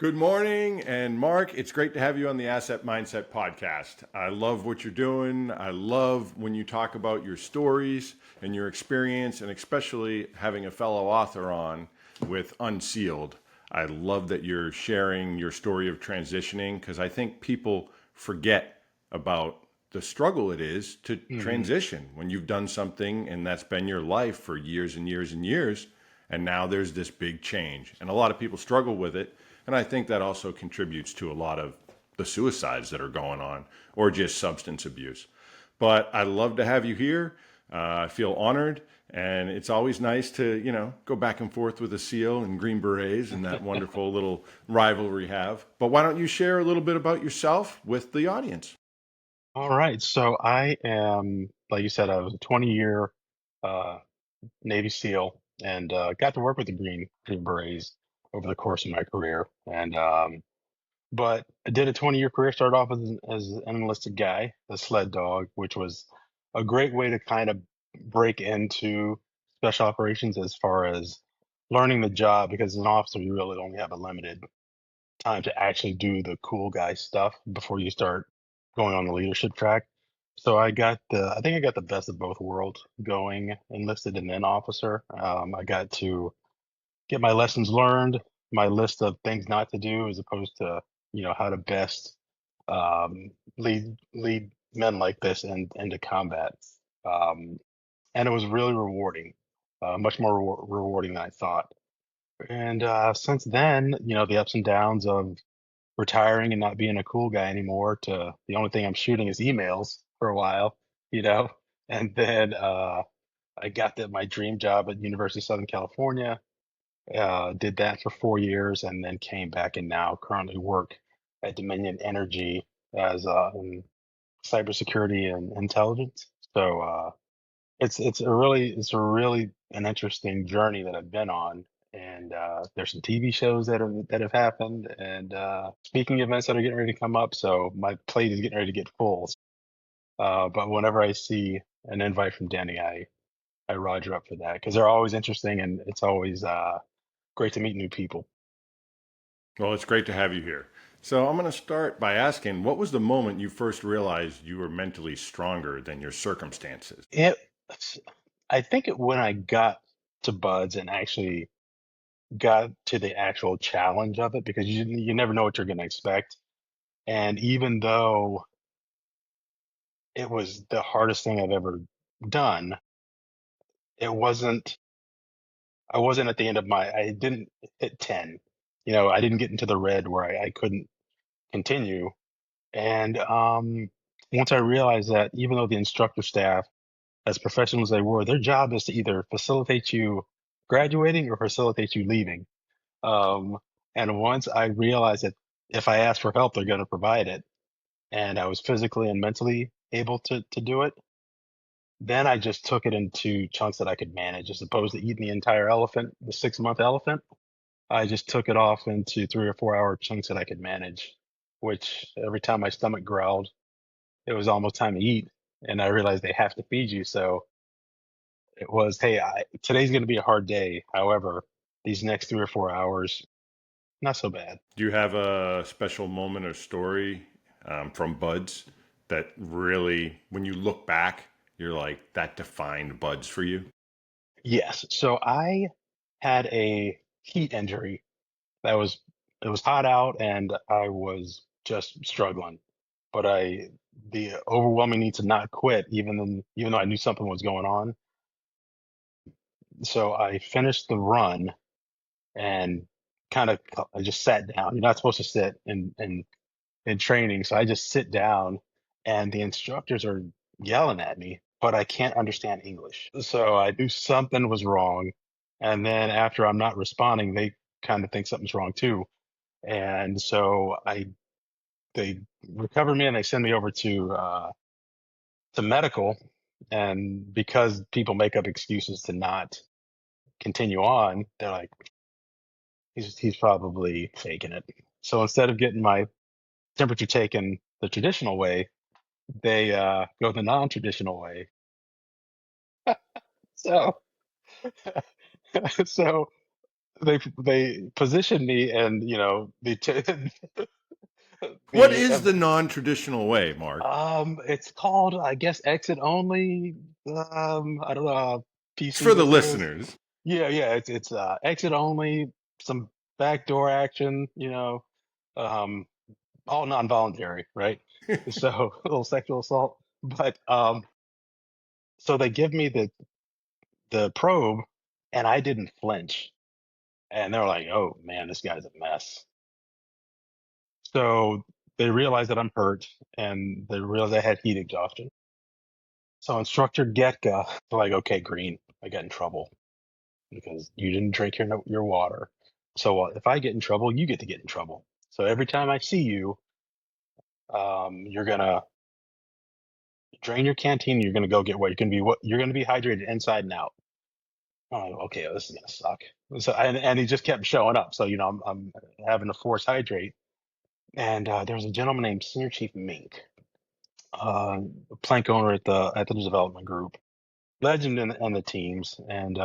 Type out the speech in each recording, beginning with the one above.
Good morning. And Mark, it's great to have you on the Asset Mindset podcast. I love what you're doing. I love when you talk about your stories and your experience, and especially having a fellow author on with Unsealed. I love that you're sharing your story of transitioning because I think people forget about the struggle it is to Mhm. transition when you've done something and that's been your life for years and years and years. And now there's this big change. And a lot of people struggle with it. And I think that also contributes to a lot of the suicides that are going on or just substance abuse. But I love to have you here. I feel honored. And it's always nice to, go back and forth with a SEAL and Green Berets and that wonderful little rivalry we have. But why don't you share a little bit about yourself with the audience? All right. So I am, like you said, I was a 20-year uh, Navy SEAL and got to work with the Green Berets over the course of my career. But I did a 20-year career. Started off as an enlisted guy, a sled dog, which was a great way to kind of break into special operations as far as learning the job, because as an officer, you really only have a limited time to actually do the cool guy stuff before you start going on the leadership track. So I think I got the best of both worlds going enlisted and then officer. I got to get my lessons learned, my list of things not to do, as opposed to, how to best lead men like this into combat. Um, and it was really rewarding, much more rewarding than I thought. And since then, the ups and downs of retiring and not being a cool guy anymore to the only thing I'm shooting is emails for a while, you know. And then I got my dream job at University of Southern California, did that for 4 years, and then came back and now currently work at Dominion Energy as in cybersecurity and intelligence. So it's a really an interesting journey that I've been on, and there's some TV shows that have happened, and speaking events that are getting ready to come up. So my plate is getting ready to get full. But whenever I see an invite from Danny, I roger up for that because they're always interesting, and it's always great to meet new people. Well, it's great to have you here. So I'm going to start by asking, what was the moment you first realized you were mentally stronger than your circumstances? It, I think when I got to Buds and actually got to the actual challenge of it, because you never know what you're going to expect. And even though it was the hardest thing I've ever done, it wasn't I wasn't at the end of I didn't hit 10. I didn't get into the red where I couldn't continue. And once I realized that even though the instructor staff, as professional as they were, their job is to either facilitate you graduating or facilitate you leaving. Um, and once I realized that if I ask for help, they're going to provide it, and I was physically and mentally able to do it, then I just took it into chunks that I could manage, as opposed to eating the entire elephant, the 6-month elephant. I just took it off into 3 or 4 hour chunks that I could manage, which every time my stomach growled, it was almost time to eat. And I realized they have to feed you. So it was, hey, today's going to be a hard day. However, these next 3 or 4 hours, not so bad. Do you have a special moment or story from Buds that really, when you look back, you're like, that defined Buds for you? Yes. So I had a heat injury that was it was hot out and I was just struggling. But the overwhelming need to not quit, even though I knew something was going on. So I finished the run and kind of I just sat down. You're not supposed to sit in training, so I just sit down, and the instructors are yelling at me, but I can't understand English. So I knew something was wrong, and then after I'm not responding, they kind of think something's wrong too. And so I they recover me and they send me over to medical. And because people make up excuses to not continue on, they're like, he's probably faking it. So instead of getting my temperature taken the traditional way, they go the non-traditional way. So so they positioned me, and What the is the non-traditional way, Mark? it's called, I guess, exit only. I don't know how It's PC for the this is. listeners. Yeah, it's exit only, some backdoor action, um, all non-voluntary, right? So a little sexual assault, but so they give me the probe, and I didn't flinch, and they're like, "Oh man, this guy's a mess." So they realized that I'm hurt, and they realized I had heat exhaustion. So instructor Getka, they're like, "Okay, Green, I got in trouble because you didn't drink your water. So if I get in trouble, you get to get in trouble. So every time I see you, you're gonna drain your canteen. You're gonna go get what you're gonna be. What you're gonna be hydrated inside and out." I'm like, okay, this is gonna suck. So and he just kept showing up. So I'm having to force hydrate. And there was a gentleman named Senior Chief Mink, uh, plank owner at the development group, legend in the teams. And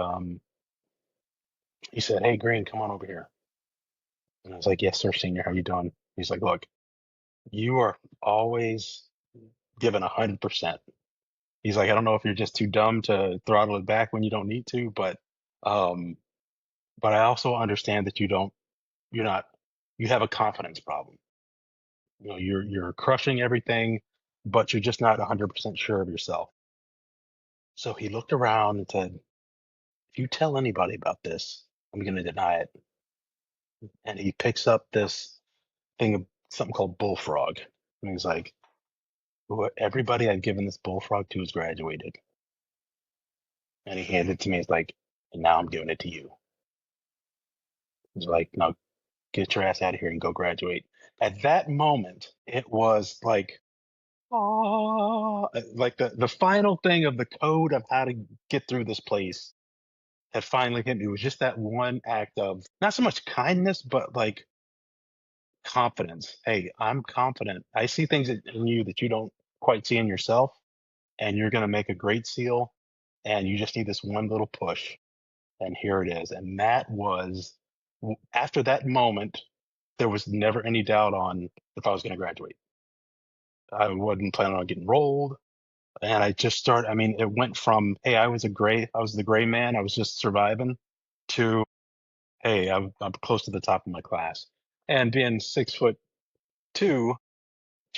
he said, "Hey, Green, come on over here." And I was like, "Yes, sir, Senior. How you doing?" He's like, "Look, you are always giving 100%." He's like, "I don't know if you're just too dumb to throttle it back when you don't need to, um, but I also understand that you're not, you have a confidence problem. You're crushing everything, but you're just not 100% sure of yourself." So he looked around and said, "If you tell anybody about this, I'm going to deny it." And he picks up this thing of something called bullfrog. And he's like, Everybody I've given this bullfrog to has graduated." And he handed it to me. It's like, "And now I'm giving it to you." He's like, "Now get your ass out of here and go graduate." At that moment, it was like, oh, like the final thing of the code of how to get through this place had finally hit me. It was just that one act of not so much kindness, but like confidence. Hey, I'm confident. I see things in you that you don't quite see in yourself, and you're going to make a great SEAL. And you just need this one little push. And here it is. And that was, after that moment, there was never any doubt on if I was going to graduate. I wasn't planning on getting rolled. And I just started, I mean, it went from, hey, I was the gray man, I was just surviving, to, hey, I'm close to the top of my class. And being 6'2", 200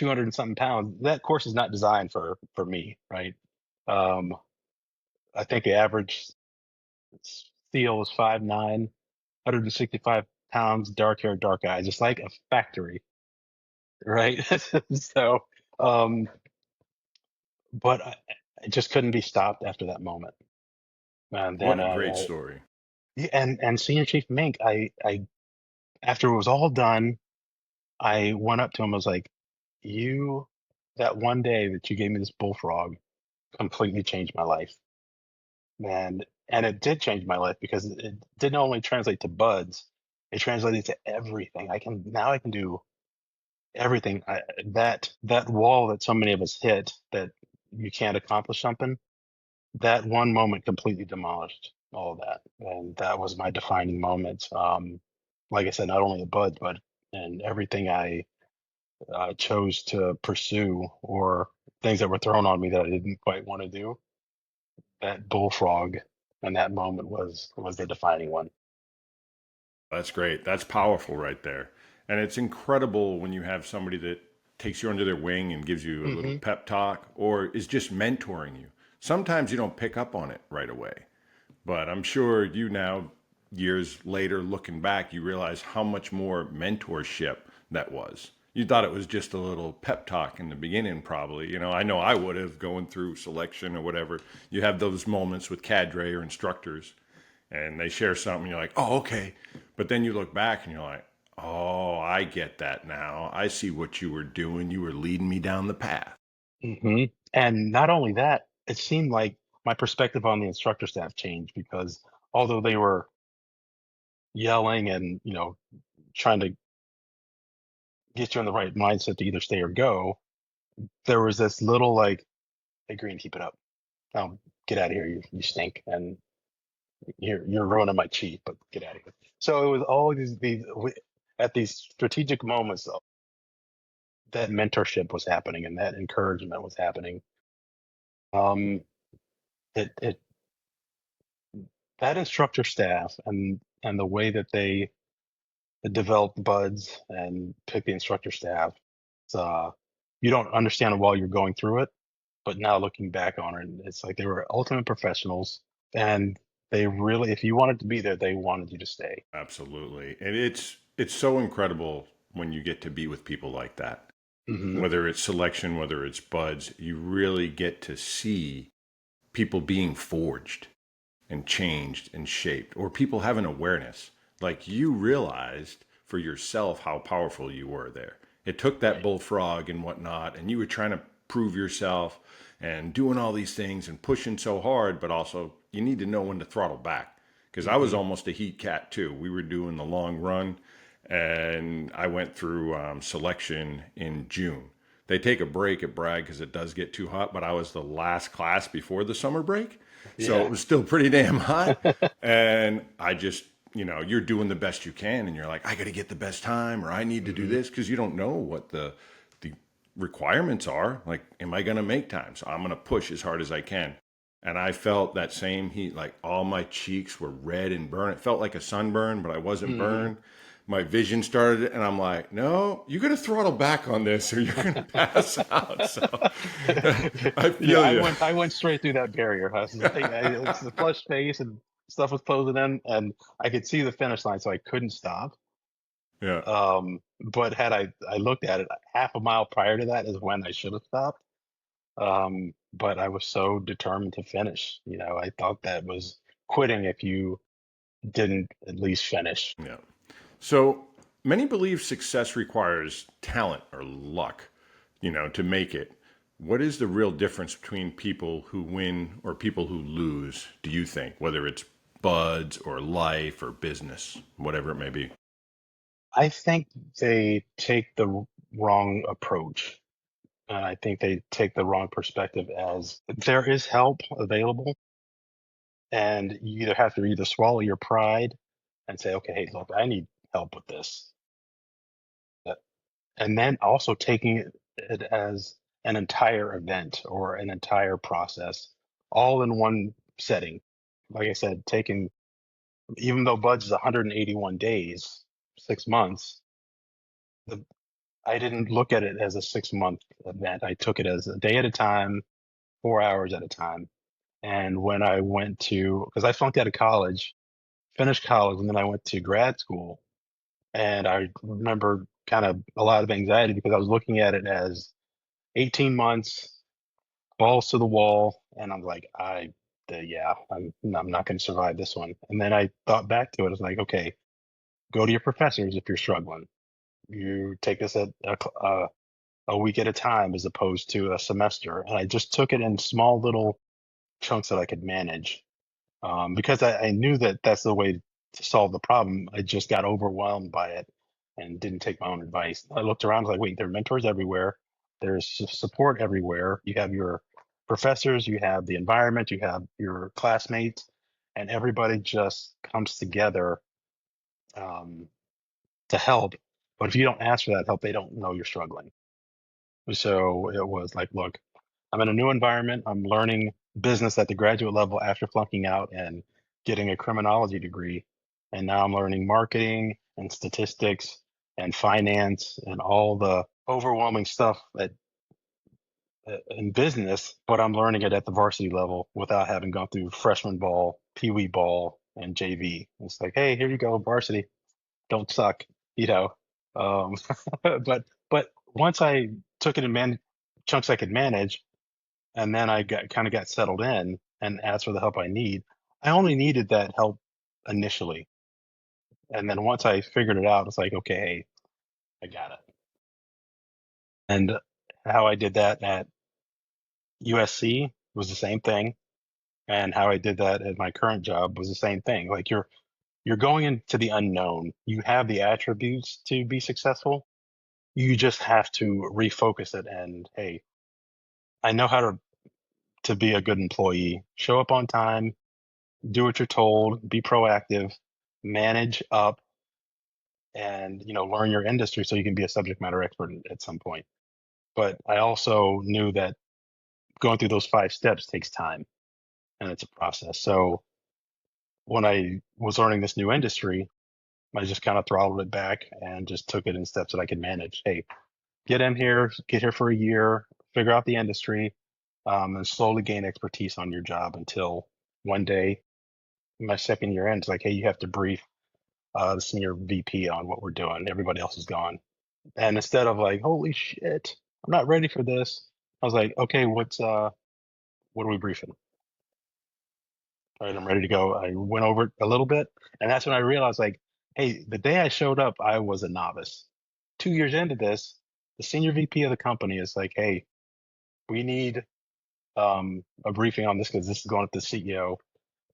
and something pounds, that course is not designed for me, right? Um, I think the average SEAL is 5'9", 165 pounds, dark hair, dark eyes. It's like a factory, right? So, um, but I just couldn't be stopped after that moment. And What then, a great story. yeah, and Senior Chief Mink, I after it was all done, I went up to him. I was like, "You, that one day that you gave me this bullfrog, completely changed my life." And it did change my life because it didn't only translate to buds, it translated to everything. I can do everything. That wall that so many of us hit, that you can't accomplish something, that one moment completely demolished all of that. And that was my defining moment. Like I said, not only the buds, but and everything I chose to pursue, or things that were thrown on me that I didn't quite want to do. That bullfrog and that moment was the defining one. That's great. That's powerful right there. And it's incredible when you have somebody that takes you under their wing and gives you a little Hmm. pep talk or is just mentoring you. Sometimes you don't pick up on it right away, but I'm sure you now, years later, looking back, you realize how much more mentorship that was. You thought it was just a little pep talk in the beginning, probably. I know I would have going through selection or whatever. You have those moments with cadre or instructors and they share something, you're like, oh, okay. But then you look back and you're like, oh, I get that now. I see what you were doing. You were leading me down the path. Hmm. And not only that, it seemed like my perspective on the instructor staff changed, because although they were yelling and trying to get you in the right mindset to either stay or go, there was this little like, "Hey, Green, keep it up. Now get out of here. You stink." you're ruining my cheat, but get out of here. So it was all at these strategic moments though, that mentorship was happening and that encouragement was happening. Um, it that instructor staff and the way that they developed buds and pick the instructor staff, it's, you don't understand it while you're going through it, but now looking back on it, it's like they were ultimate professionals, and they really, if you wanted to be there, they wanted you to stay. Absolutely. And it's so incredible when you get to be with people like that. Hmm. Whether it's selection, whether it's buds, you really get to see people being forged and changed and shaped, or people have an awareness. Like you realized for yourself how powerful you were there. It took that Right. bullfrog and whatnot, and you were trying to prove yourself and doing all these things and pushing so hard, but also you need to know when to throttle back. Because I was Hmm. almost a heat cat too. We were doing the long run, and I went through selection in June. They take a break at Bragg because it does get too hot, but I was the last class before the summer break. So it Yeah. was still pretty damn hot. And I just, you're doing the best you can and you're like, I got to get the best time or I need to do Hmm. this because you don't know what the requirements are. Like, am I going to make time? So I'm going to push as hard as I can. And I felt that same heat, like all my cheeks were red and burned. It felt like a sunburn, but I wasn't Hmm. burned. My vision started, and I'm like, no, you got to throttle back on this or you're going to pass out. So I Yeah, feel you. I went straight through that barrier. I was like, it's the flushed face and stuff was closing in, and I could see the finish line, so I couldn't stop. Yeah. But had I looked at it, half a mile prior to that is when I should have stopped. But I was so determined to finish. I thought that was quitting if you didn't at least finish. Yeah. So many believe success requires talent or luck, to make it. What is the real difference between people who win or people who lose, do you think? Whether it's buds or life or business, whatever it may be. I think they take the wrong approach. And I think they take the wrong perspective as there is help available, and you either have to either swallow your pride and say, okay, hey, look, I need help with this. Uh, And then also taking it as an entire event or an entire process all in one setting. Like I said, taking, even though Buds is 181 days, 6 months, the, I didn't look at it as a 6 month event. I took it as a day at a time, 4 hours at a time. And when I went to, because I flunked out of college, finished college, and then I went to grad school. And I remember kind of a lot of anxiety because I was looking at it as 18 months, balls to the wall. And I'm like, yeah, I'm not going to survive this one. And then I thought back to it. It's like, okay, go to your professors if you're struggling. You take this at a week at a time as opposed to a semester. And I just took it in small little chunks that I could manage, because I knew that that's the way to solve the problem. I just got overwhelmed by it and didn't take my own advice. I looked around, I was like, wait, there are mentors everywhere. There's support everywhere. You have your professors, you have the environment, you have your classmates, and everybody just comes together, um, to help. But if you don't ask for that help, they don't know you're struggling. So it was like, look, I'm in a new environment. I'm learning business at the graduate level after flunking out and getting a criminology degree. And now I'm learning marketing and statistics and finance and all the overwhelming stuff in business, but I'm learning it at the varsity level without having gone through freshman ball, pee wee ball, and JV. It's like, hey, here you go, varsity. Don't suck, you know. Um, but once I took it in chunks I could manage, and then I got settled in and asked for the help I need. I only needed that help initially, and then once I figured it out, it's like, okay, hey, I got it. And how I did that at USC was the same thing, and how I did that at my current job was the same thing. Like you're going into the unknown. You have the attributes to be successful. You just have to refocus it. And hey, I know how to be a good employee. Show up on time, do what you're told, be proactive, manage up, and learn your industry so you can be a subject matter expert at some point. But I also knew that going through those 5 steps takes time and it's a process. So when I was learning this new industry, I just kind of throttled it back and just took it in steps that I could manage. Hey, get in here, get here for a year, figure out the industry, and slowly gain expertise on your job until one day, my second year in, it's like, hey, you have to brief the senior VP on what we're doing. Everybody else is gone. And instead of like, holy shit, I'm not ready for this, I was like, okay, what are we briefing? All right, I'm ready to go. I went over it a little bit, and that's when I realized, like, hey, the day I showed up, I was a novice. 2 years into this, the senior VP of the company is like, hey, we need a briefing on this because this is going to the CEO,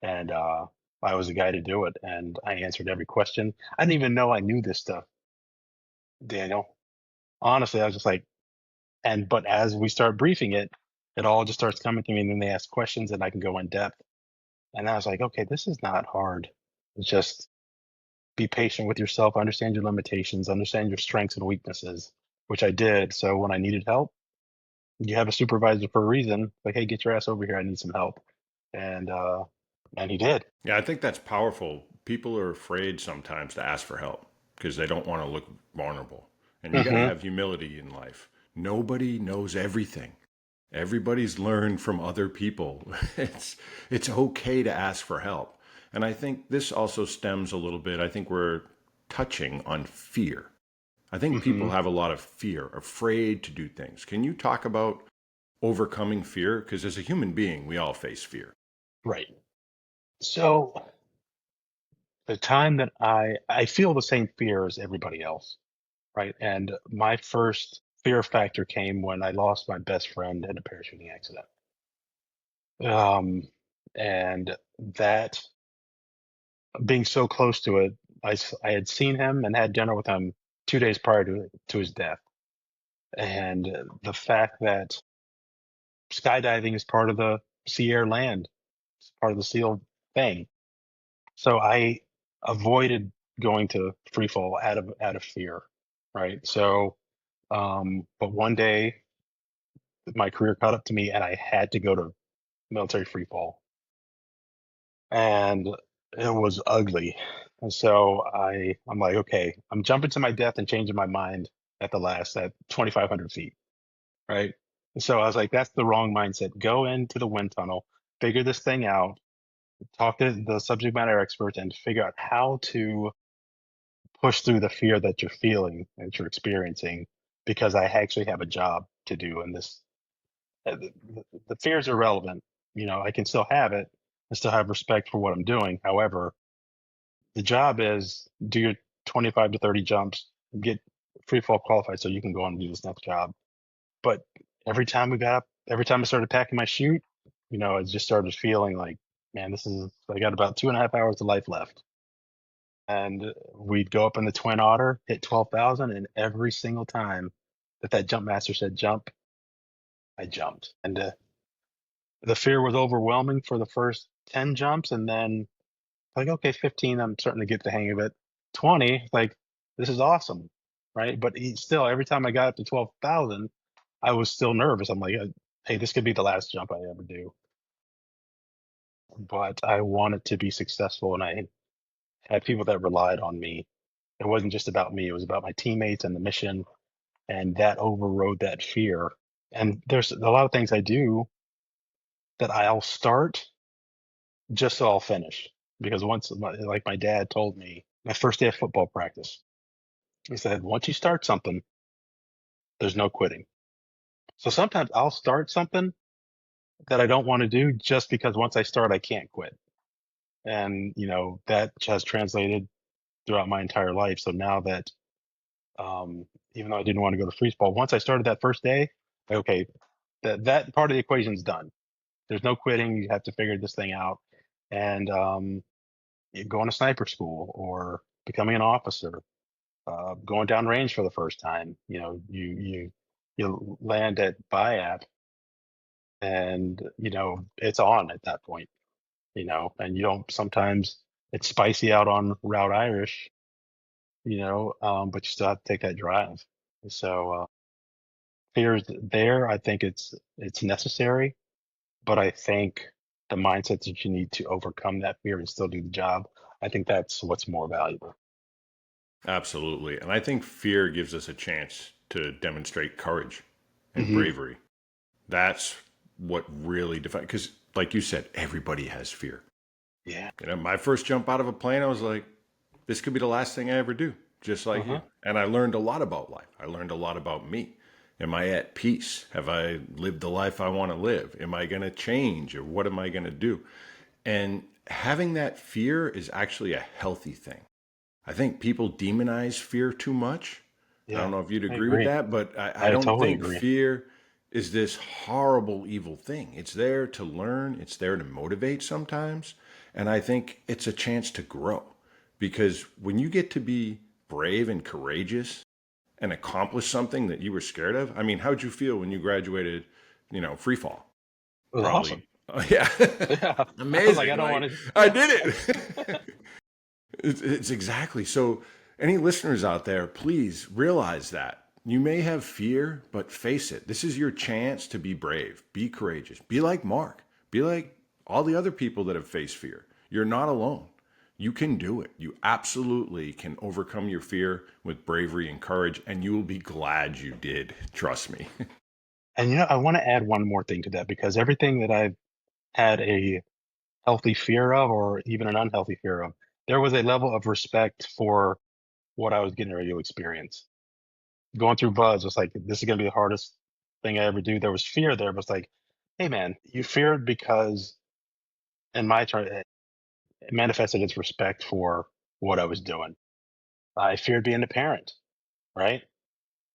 and I was the guy to do it, and I answered every question. I didn't even know I knew this stuff, Daniel. Honestly, I was just like, but as we start briefing it, it all just starts coming to me, and then they ask questions, and I can go in depth. And I was like, okay, this is not hard. It's just be patient with yourself, understand your limitations, understand your strengths and weaknesses, which I did. So when I needed help, you have a supervisor for a reason. Like, hey, get your ass over here. I need some help. And he did. Yeah, I think that's powerful. People are afraid sometimes to ask for help because they don't want to look vulnerable. And you got to Hmm. have humility in life. Nobody knows everything. Everybody's learned from other people. It's okay to ask for help. And I think this also stems a little bit. I think we're touching on fear. I think Hmm. people have a lot of fear, afraid to do things. Can you talk about overcoming fear? Because as a human being, we all face fear. Right. So the time that I feel the same fear as everybody else, right? And my first fear factor came when I lost my best friend in a parachuting accident. Um, and that being so close to it, I had seen him and had dinner with him 2 days prior to his death. And the fact that skydiving is part of the sea air land, it's part of the SEAL thing. So I avoided going to free fall out of fear, right? So, but one day my career caught up to me, and I had to go to military free fall, and it was ugly. And so I'm like, okay, I'm jumping to my death and changing my mind at 2,500 feet, right? And so I was like, that's the wrong mindset. Go into the wind tunnel, figure this thing out, talk to the subject matter experts, and figure out how to push through the fear that you're feeling, that you're experiencing, because I actually have a job to do in this. The fear is irrelevant. I can still have it. I still have respect for what I'm doing. However, the job is do your 25 to 30 jumps, get free fall qualified so you can go on and do this next job. But every time I started packing my chute, I just started feeling like, man, I got about 2.5 hours of life left. And we'd go up in the Twin Otter, hit 12,000, and every single time that jump master said jump, I jumped. And the fear was overwhelming for the first 10 jumps. And then, like, okay, 15, I'm starting to get the hang of it. 20, like, this is awesome. Right. But still, every time I got up to 12,000, I was still nervous. I'm like, hey, this could be the last jump I ever do. But I wanted to be successful, and I had people that relied on me. It wasn't just about me, it was about my teammates and the mission, and that overrode that fear. And there's a lot of things I do that I'll start just so I'll finish. Because like my dad told me, my first day of football practice, he said, once you start something, there's no quitting. So sometimes I'll start something that I don't want to do just because once I start, I can't quit. And, that has translated throughout my entire life. So now that, um, even though I didn't want to go to free fall, once I started that first day, okay, that part of the equation is done. There's no quitting. You have to figure this thing out. And going to sniper school or becoming an officer, going down range for the first time. You land at BIAP, and it's on at that point. and you don't sometimes it's spicy out on Route Irish, but you still have to take that drive. So fear is there. I think it's necessary, but I think the mindset that you need to overcome that fear and still do the job, I think that's what's more valuable. Absolutely. And I think fear gives us a chance to demonstrate courage and Hmm. bravery. That's what really defines, because like you said, everybody has fear. Yeah. My first jump out of a plane, I was like, this could be the last thing I ever do, just like Uh-huh. you. And I learned a lot about life. I learned a lot about me. Am I at peace? Have I lived the life I want to live? Am I going to change, or what am I going to do? And having that fear is actually a healthy thing. I think people demonize fear too much. I don't Yeah. know if you'd I agree with agree. that, but I I don't totally think agree. fear is this horrible, evil thing. It's there to learn, it's there to motivate sometimes. And I think it's a chance to grow, because when you get to be brave and courageous and accomplish something that you were scared of, I mean, how'd you feel when you graduated, free fall? It was Probably, awesome. yeah, Yeah. I was like, I amazing. don't Like, want to. I Yeah. did it. It's exactly. So, any listeners out there, please realize that you may have fear, but face it. This is your chance to be brave, be courageous, be like Mark, be like all the other people that have faced fear. You're not alone. You can do it. You absolutely can overcome your fear with bravery and courage, and you will be glad you did. Trust me. And I want to add one more thing to that because everything that I've had a healthy fear of, or even an unhealthy fear of, there was a level of respect for what I was getting ready to experience. Going through Buzz was like, this is going to be the hardest thing I ever do. There was fear there, but it's like, hey man, you feared because, in my turn, it manifested its respect for what I was doing. I feared being a parent, right?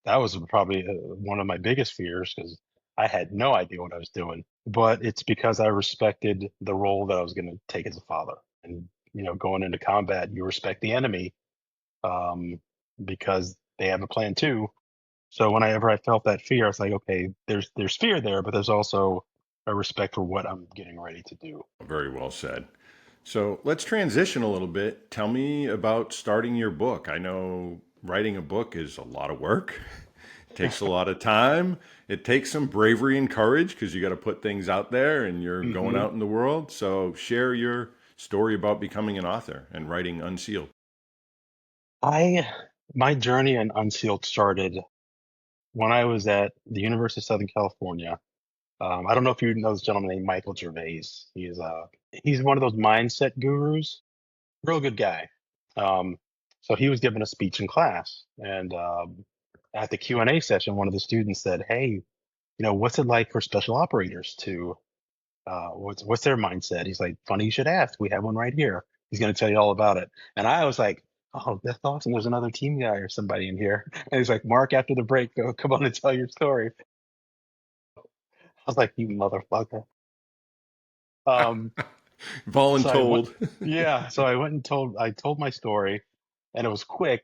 That was probably one of my biggest fears because I had no idea what I was doing. But it's because I respected the role that I was going to take as a father. And, going into combat, you respect the enemy um, because they have a plan too. So whenever I felt that fear, it's like, okay, there's fear there, but there's also a respect for what I'm getting ready to do. Very well said. So let's transition a little bit. Tell me about starting your book. I know writing a book is a lot of work. It takes a lot of time. It takes some bravery and courage because you got to put things out there and you're going Hmm. out in the world. So share your story about becoming an author and writing Unsealed. I My journey in Unsealed started when I was at the University of Southern California. I don't know if you know this gentleman named Michael Gervais. He's one of those mindset gurus. Real good guy. Um, so he was giving a speech in class, and at the Q&A session, one of the students said, "Hey, what's it like for special operators to what's their mindset?" He's like, "Funny you should ask. We have one right here. He's going to tell you all about it." And I was like, "Oh, that's awesome. There's another team guy or somebody in here." And he's like, "Mark, after the break, go come on and tell your story." I was like, "You motherfucker." Um, so I went, Voluntold. yeah. So I went and I told my story, and it was quick,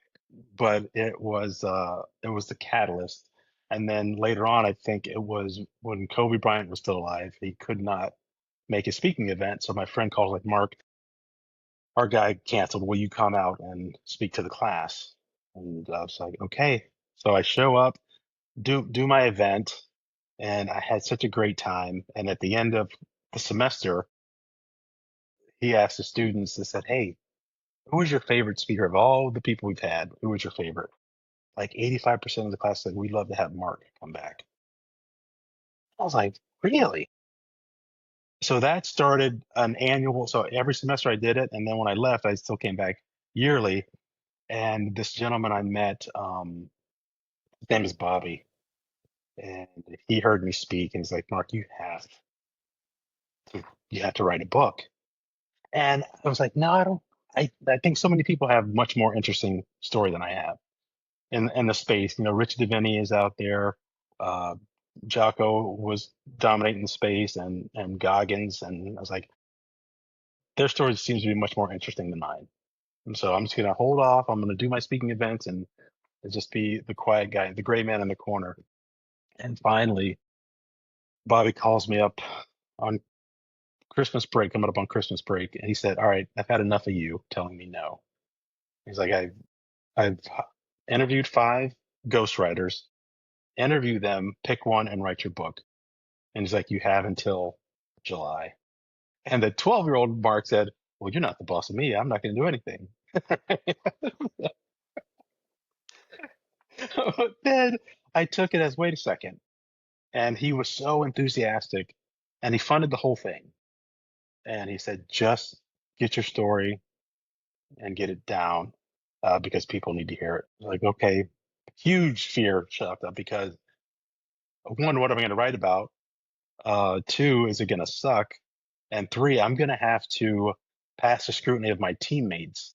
but it was the catalyst. And then later on, I think it was when Kobe Bryant was still alive, he could not make a speaking event. So my friend called like, "Mark, our guy canceled. Will you come out and speak to the class?" And I was like, okay. So I show up, do my event, and I had such a great time. And at the end of the semester, he asked the students, they said, "Hey, who was your favorite speaker of all the people we've had? Who was your favorite?" Like 85% of the class said, "We'd love to have Mark come back." I was like, really? So that started an annual. So every semester I did it. And then when I left, I still came back yearly. And this gentleman I met, his name is Bobby. And he heard me speak and he's like, "Mark, to, you have to write a book." And I was like, no, I don't. I think so many people have much more interesting story than I have in the space. Rich Diviney is out there. Uh, Jocko was dominating the space and Goggins. And I was like, their story seems to be much more interesting than mine. And so I'm just going to hold off. I'm going to do my speaking events and just be the quiet guy, the gray man in the corner. And finally, Bobby calls me up on Christmas break, coming up on Christmas break, and he said, "All right, I've had enough of you telling me no." He's like, I've interviewed 5 ghostwriters, interview them, pick one, and write your book." And he's like, "You have until July." And the 12-year-old Mark said, "Well, you're not the boss of me. I'm not going to do anything." But then I took it as, wait a second. And he was so enthusiastic and he funded the whole thing. And he said, just get your story and get it down because people need to hear it. Like, okay, huge fear shot up because one, what am I going to write about? Two, is it going to suck? And three, I'm going to have to pass the scrutiny of my teammates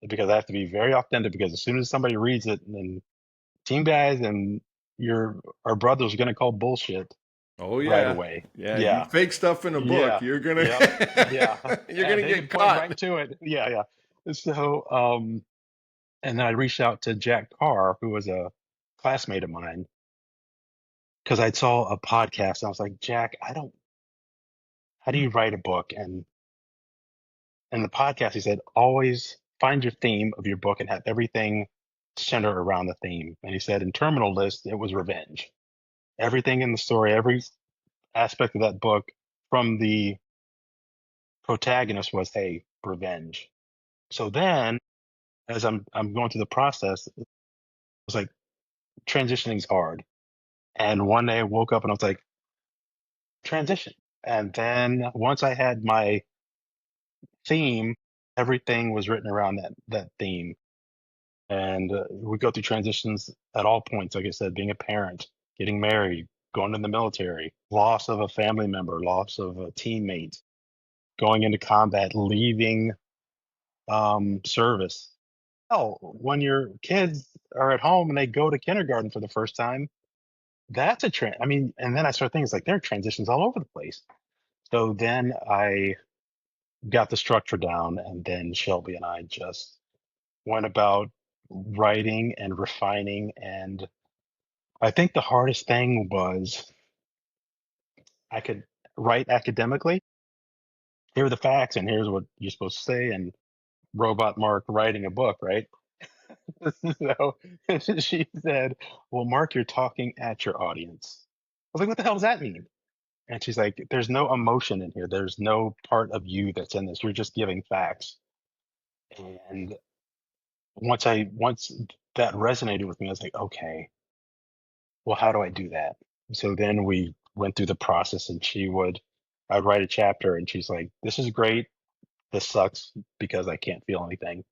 because I have to be very authentic because as soon as somebody reads it and team guys and your our brothers are going to call bullshit Oh right yeah. away. Yeah, you Yeah. fake stuff in a book, Yeah. you're gonna Yep. Yeah. you're And gonna they can get point caught. right to it. Yeah. Yeah. So, and then I reached out to Jack Carr, who was a classmate of mine, because I saw a podcast. And I was like, Jack, how do you write a book? And in the podcast, he said, always find your theme of your book and have everything center around the theme. And he said, in Terminal List, it was revenge. Everything in the story, every aspect of that book from the protagonist was, hey, revenge. So then as I'm going through the process, it was like transitioning's hard. And one day I woke up and I was like, transition. And then once I had my theme, everything was written around that theme. And we go through transitions at all points. Like I said, being a parent, getting married, going in the military, loss of a family member, loss of a teammate, going into combat, leaving service. Oh, when your kids are at home and they go to kindergarten for the first time, that's a trend. I mean, and then I start thinking, it's like there are transitions all over the place. So then I got the structure down, and then Shelby and I just went about writing and refining. And I think the hardest thing was I could write academically. Here are the facts, and here's what you're supposed to say. And robot Mark writing a book, right? So she said, "Well, Mark, you're talking at your audience." I was like, "What the hell does that mean?" And she's like, "There's no emotion in here. There's no part of you that's in this. You're just giving facts." And once that resonated with me, I was like, "Okay, well, how do I do that?" So then we went through the process, and I'd write a chapter, and she's like, "This is great. This sucks because I can't feel anything."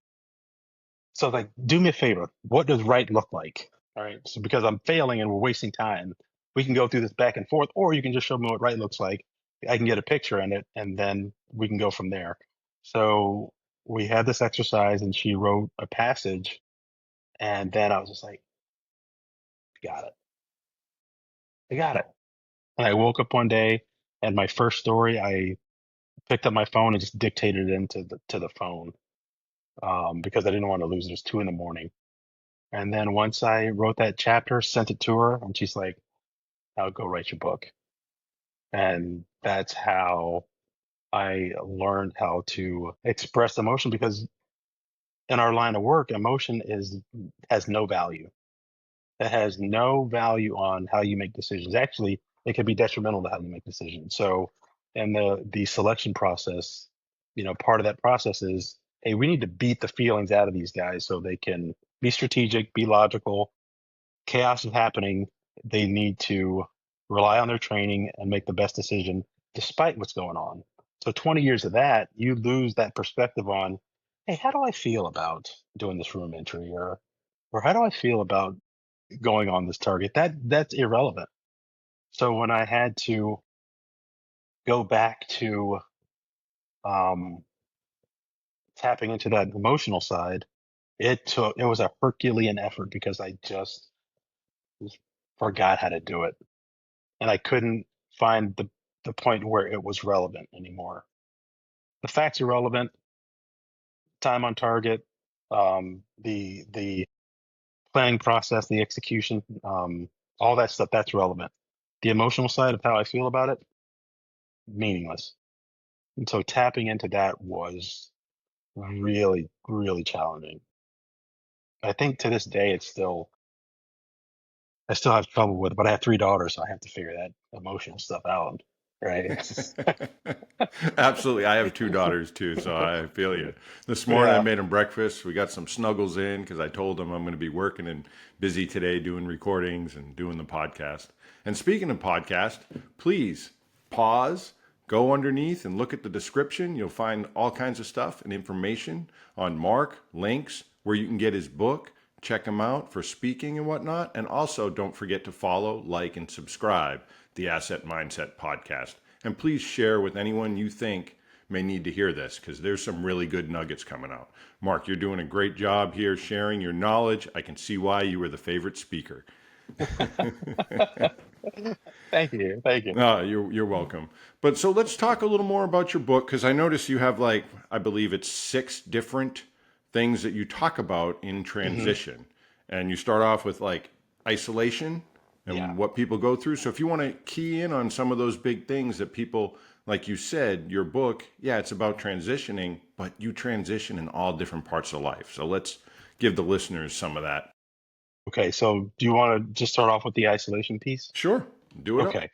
So like, do me a favor. What does right look like? All right. So because I'm failing and we're wasting time, we can go through this back and forth, or you can just show me what right looks like. I can get a picture in it, and then we can go from there. So we had this exercise, and she wrote a passage, and then I was just like, got it. I got it. And I woke up one day, and my first story, I picked up my phone and just dictated it into the phone because I didn't want to lose it. It was 2 in the morning. And then once I wrote that chapter, sent it to her, and she's like, "I'll go write your book." And that's how I learned how to express emotion because in our line of work, emotion is has no value. It has no value on how you make decisions. Actually, it can be detrimental to how you make decisions. So in the selection process, part of that process is, hey, we need to beat the feelings out of these guys so they can be strategic, be logical, chaos is happening. They need to rely on their training and make the best decision despite what's going on. So 20 years of that, you lose that perspective on, hey, how do I feel about doing this room entry or how do I feel about going on this target? That's irrelevant. So when I had to go back to um, tapping into that emotional side, it was a Herculean effort because I just forgot how to do it. And I couldn't find the point where it was relevant anymore. The facts are relevant, time on target, the planning process, the execution, all that stuff that's relevant. The emotional side of how I feel about it, meaningless. And so tapping into that was really, really challenging. I think to this day, I still have trouble with it, but I have 3 daughters, so I have to figure that emotional stuff out, right? Absolutely. I have two daughters too, so I feel you. This morning I Yeah. made them breakfast. We got some snuggles in because I told them I'm going to be working and busy today doing recordings and doing the podcast. And speaking of podcast, please pause, go underneath and look at the description. You'll find all kinds of stuff and information on Mark, links, where you can get his book. Check him out for speaking and whatnot. And also don't forget to follow, like, and subscribe the Asset Mindset Podcast. And please share with anyone you think may need to hear this because there's some really good nuggets coming out. Mark, you're doing a great job here sharing your knowledge. I can see why you were the favorite speaker. Thank you. Thank you. You're welcome. But so let's talk a little more about your book because I notice you have like I believe it's 6 different things that you talk about in Hmm. transition, and you start off with like isolation Yeah. and what people go through. So if you want to key in on some of those big things that people, like you said, your book, yeah, it's about transitioning, but you transition in all different parts of life. So let's give the listeners some of that. Okay. So do you want to just start off with the isolation piece? Sure, do it up. Okay.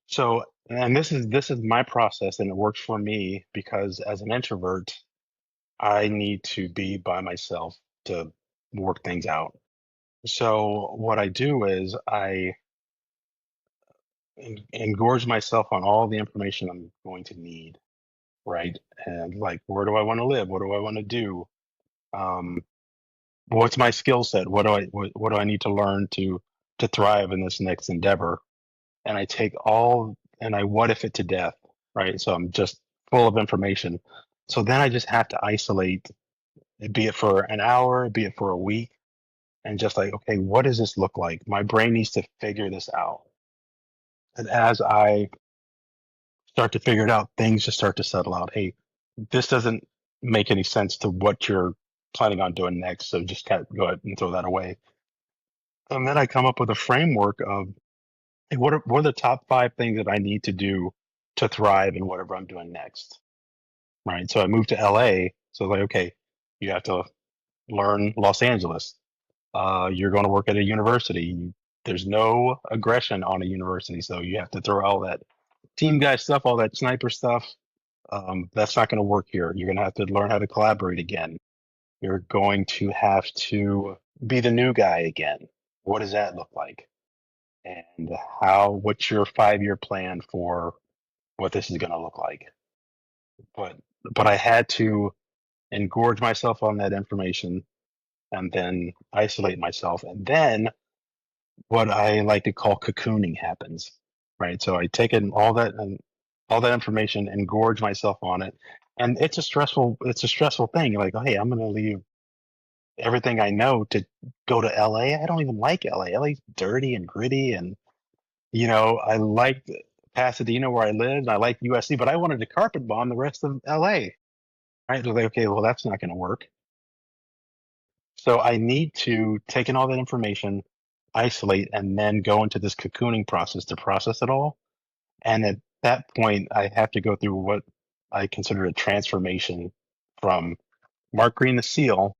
So, and this is my process, and it works for me because as an introvert, I need to be by myself to work things out. So what I do is I engorge myself on all the information I'm going to need, right? And like, where do I want to live? What do I want to do? Um, what's my skill set? What do I need to learn to thrive in this next endeavor? And I take all and I what if it to death, right? So I'm just full of information. So then I just have to isolate, be it for an hour, be it for a week, and just like, okay, what does this look like? My brain needs to figure this out. And as I start to figure it out, things just start to settle out. Hey, this doesn't make any sense to what you're planning on doing next. So just kind of go ahead and throw that away. And then I come up with a framework of, hey, what are the top 5 things that I need to do to thrive in whatever I'm doing next? Right. So I moved to LA. So like, okay, you have to learn Los Angeles. You're going to work at a university. There's no aggression on a university. So you have to throw all that team guy stuff, all that sniper stuff. That's not going to work here. You're going to have to learn how to collaborate again. You're going to have to be the new guy again. What does that look like? And what's your 5 year plan for what this is going to look like? But, but I had to engorge myself on that information and then isolate myself. And then what I like to call cocooning happens, right? So I take in all that information, engorge myself on it, and it's a stressful thing. Like, oh, hey, I'm going to leave everything I know to go to LA. I don't even like LA. LA's dirty and gritty, and I like Pasadena where I lived. I like USC, but I wanted to carpet bomb the rest of LA. Right? They're like, okay, well, that's not going to work. So I need to take in all that information, isolate, and then go into this cocooning process to process it all. And at that point, I have to go through what I consider a transformation from Mark Greene, the SEAL,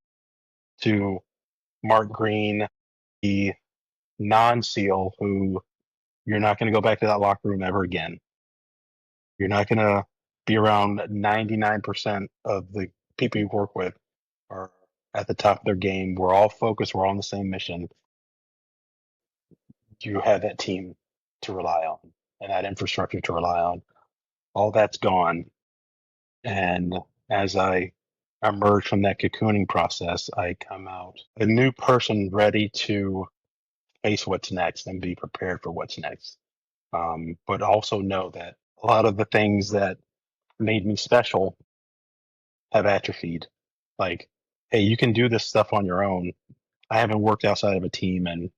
to Mark Greene, the non SEAL, who you're not going to go back to that locker room ever again. You're not going to be around 99% of the people you work with are at the top of their game. We're all focused, we're all on the same mission. You have that team to rely on and that infrastructure to rely on. All that's gone. And as I emerge from that cocooning process, I come out a new person ready to face what's next and be prepared for what's next. But also know that a lot of the things that made me special have atrophied. Like, hey, you can do this stuff on your own. I haven't worked outside of a team in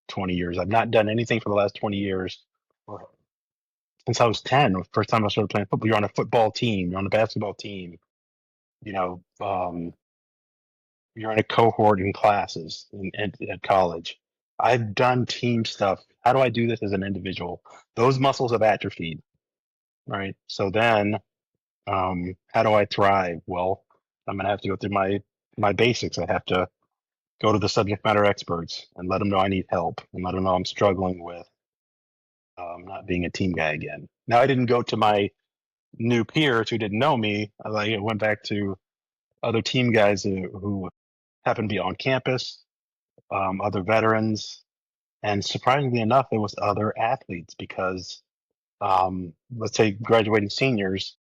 20 years. I've not done anything for the last 20 years or since I was 10. The first time I started playing football. You're on a football team, you're on a basketball team, you know, um, you're in a cohort in classes at college. I've done team stuff. How do I do this as an individual? Those muscles have atrophied, right? So then How do I thrive? Well, I'm gonna have to go through my basics. I have to go to the subject matter experts and let them know I need help and let them know I'm struggling with not being a team guy again. Now, I didn't go to my new peers who didn't know me. I went back to other team guys who happened to be on campus, other veterans, and surprisingly enough, it was other athletes because let's say graduating seniors,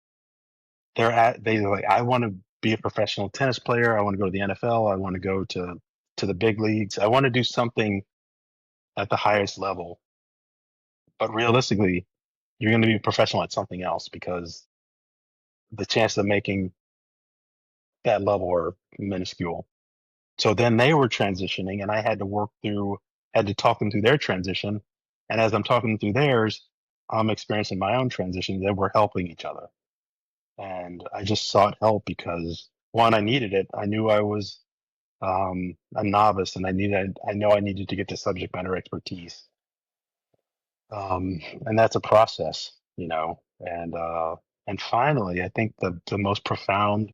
they're like, I want to be a professional tennis player. I want to go to the NFL. I want to go to the big leagues. I want to do something at the highest level. But realistically, you're going to be a professional at something else because the chances of making that level are minuscule. So then they were transitioning, and I had to talk them through their transition. And as I'm talking them through theirs, I'm experiencing my own transition. That we're helping each other. And I just sought help because one, I needed it. I knew I was a novice, and I know I needed to get the subject matter expertise. And that's a process, you know. And finally, I think the most profound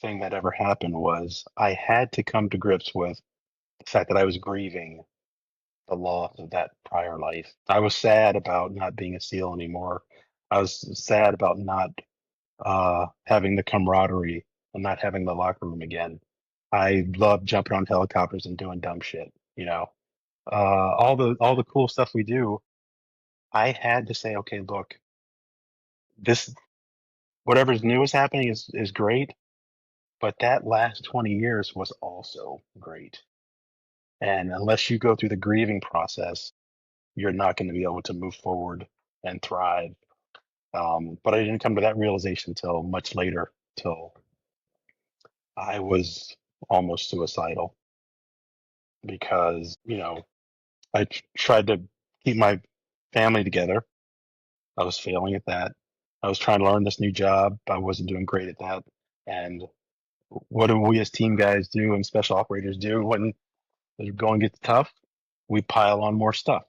thing that ever happened was I had to come to grips with the fact that I was grieving the loss of that prior life. I was sad about not being a SEAL anymore. I was sad about not having the camaraderie and not having the locker room again. I loved jumping on helicopters and doing dumb shit, you know. All the cool stuff we do, I had to say, okay, look, this whatever's new is happening is great, but that last 20 years was also great. And unless you go through the grieving process, you're not going to be able to move forward and thrive. But I didn't come to that realization until much later, till I was almost suicidal because, you know, tried to keep my family together. I was failing at that. I was trying to learn this new job. I wasn't doing great at that. And what do we as team guys do and special operators do when the going gets tough? We pile on more stuff.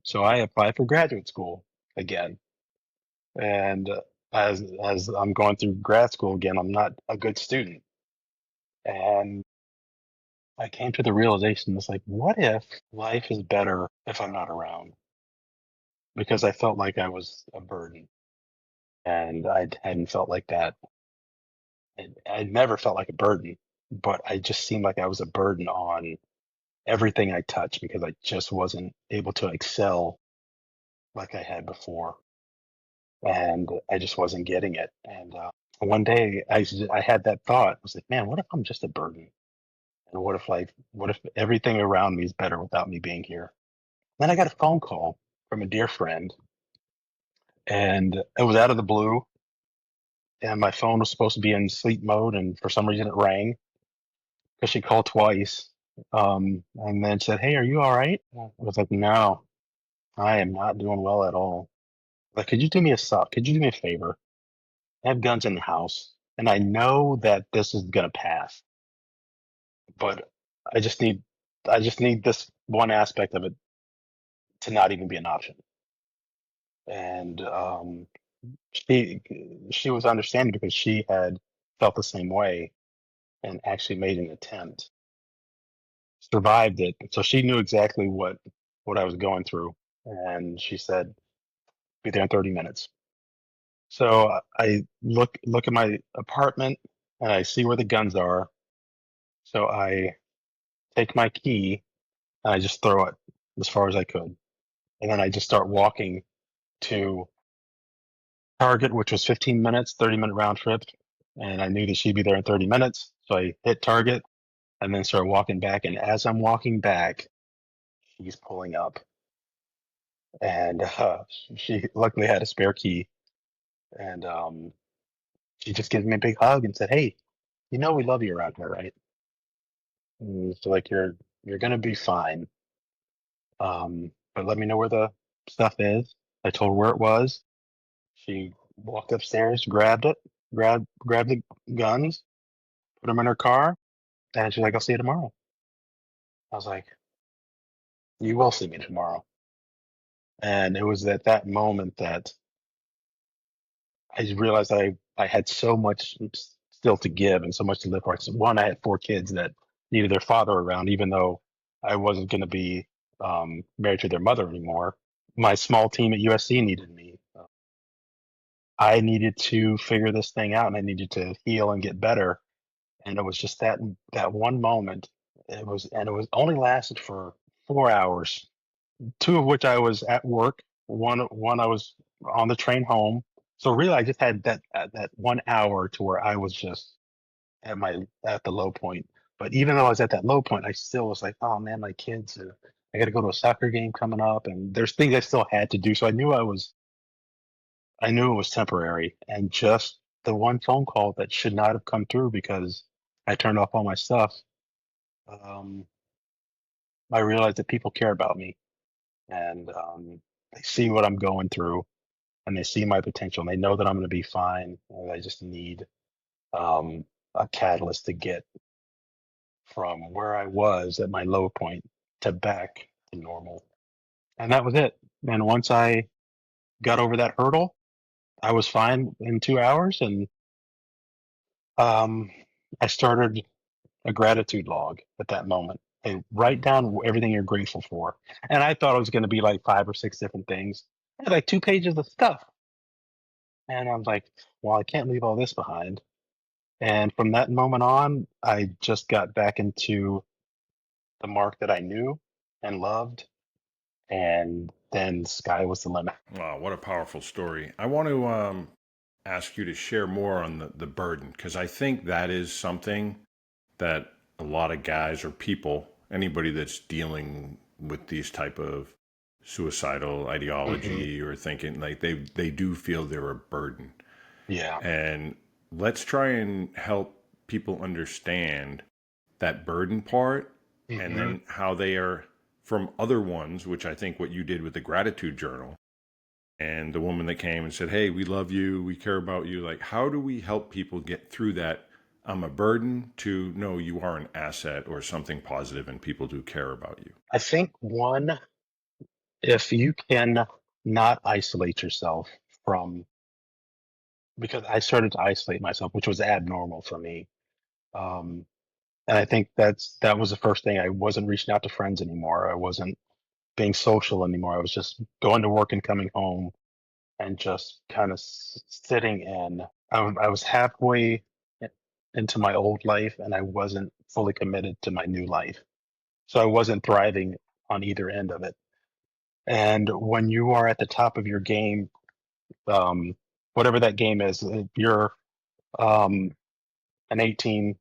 So I applied for graduate school again. And as I'm going through grad school again, I'm not a good student. And I came to the realization it's like, what if life is better if I'm not around? Because I felt like I was a burden. And I hadn't felt like that. I never felt like a burden, but I just seemed like I was a burden on everything I touched because I just wasn't able to excel like I had before. And I just wasn't getting it. And one day I had that thought. I was like, man, what if I'm just a burden? And what if everything around me is better without me being here? Then I got a phone call from a dear friend, and it was out of the blue. And my phone was supposed to be in sleep mode, and for some reason it rang because she called twice. And then said, "Hey, are you all right?" I was like, "No, I am not doing well at all. Like, could you do me a suck? Could you do me a favor? I have guns in the house, and I know that this is gonna pass, but I just need, I just need this one aspect of it to not even be an option." And she she was understanding because she had felt the same way and actually made an attempt, survived it. So she knew exactly what I was going through, and she said, "Be there in 30 minutes." So I look at my apartment and I see where the guns are. So I take my key and I just throw it as far as I could, and then I just start walking to Target, which was 15 minutes, 30-minute round trip, and I knew that she'd be there in 30 minutes. So I hit Target and then start walking back. And as I'm walking back, she's pulling up, and she luckily had a spare key, and she just gives me a big hug and said, "Hey, you know we love you around here, right? So like you're gonna be fine. But let me know where the stuff is." I told her where it was. She walked upstairs, grabbed it, grabbed the guns, put them in her car, and she's like, "I'll see you tomorrow." I was like, "You will see me tomorrow." And it was at that moment that I realized I had so much still to give and so much to live for. So one, I had four kids that needed their father around, even though I wasn't going to be married to their mother anymore. My small team at USC needed me. I needed to figure this thing out, and I needed to heal and get better. And it was just that one moment. It was only lasted for 4 hours, two of which I was at work. One I was on the train home. So really, I just had that 1 hour to where I was just at the low point. But even though I was at that low point, I still was like, oh man, my kids. I got to go to a soccer game coming up, and there's things I still had to do. So I knew it was temporary, and just the one phone call that should not have come through because I turned off all my stuff. Um, I realized that people care about me, and they see what I'm going through, and they see my potential, and they know that I'm going to be fine. And I just need um, a catalyst to get from where I was at my low point to back to normal. And that was it. And once I got over that hurdle, I was fine in 2 hours, and um, I started a gratitude log at that moment. And write down everything you're grateful for. And I thought it was going to be like 5 or 6 different things. I had like 2 pages of stuff. And I was like, well, I can't leave all this behind. And from that moment on, I just got back into the Mark that I knew and loved. And then sky was the limit. Wow, what a powerful story. I want to ask you to share more on the burden, because I think that is something that a lot of guys or people, anybody that's dealing with these type of suicidal Hmm. ideology or thinking, like they do feel they're a burden. Yeah. And let's try and help people understand that burden part, and Hmm. then how they are from other ones, which I think what you did with the gratitude journal and the woman that came and said, hey, we love you, we care about you. Like, how do we help people get through that? I'm a burden to no, you are an asset or something positive, and people do care about you. I think one, if you can not isolate yourself from, because I started to isolate myself, which was abnormal for me. Um, and I think that was the first thing. I wasn't reaching out to friends anymore. I wasn't being social anymore. I was just going to work and coming home and just kind of sitting in. I was halfway into my old life, and I wasn't fully committed to my new life. So I wasn't thriving on either end of it. And when you are at the top of your game, um, whatever that game is, if you're um, an 18,